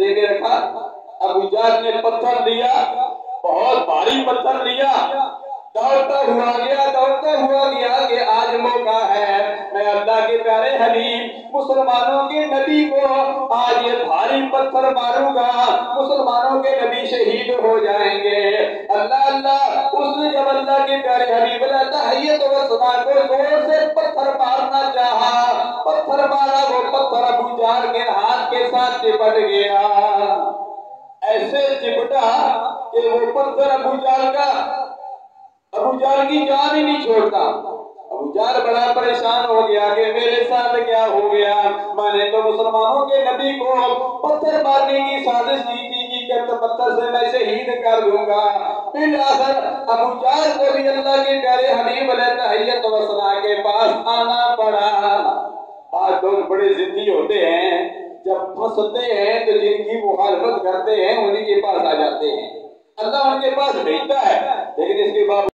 دے کے رکھا. ابو جہل نے پتھر لیا، بہت بھاری پتھر لیا، دوڑتا ہوا گیا کہ آج موقع ہے، میں اللہ کے پیارے حبیب مسلمانوں کے نبی کو آج یہ بھاری پتھر ماروں گا، مسلمانوں کے نبی شہید ہو جائیں گے. اللہ اس نے جب اللہ کے پیارے حبیب علیہ تحیت و ثنا کو زور سے پتھر مارنا چاہا، پتھر مارا، وہ پتھر ابو جہل کے ہاتھ کے ساتھ چپٹ گیا. ایسے چپٹا کہ وہ پتھر ابو جہل کی جان ہی نہیں چھوڑتا. ابو جہل بڑا پریشان ہو گیا کہ میرے ساتھ کیا ہو گیا، میں نے تو مسلمانوں کے نبی کو پتھر مارنے کی سازش کی تھی کہ پتھر سے میں شہید کر دوں گا. پھر آخر ابو جہل کو بھی اللہ کے پیارے حبیب علیہ تحیت و ثنا کے پاس آنا پڑا. آج لوگ بڑے ضدی ہوتے ہیں، جب پھنستے ہیں تو جن کی مخالفت کرتے ہیں انہی کے پاس آ جاتے ہیں، اللہ ان کے پاس بھیجتا ہے، لیکن اس کے بعد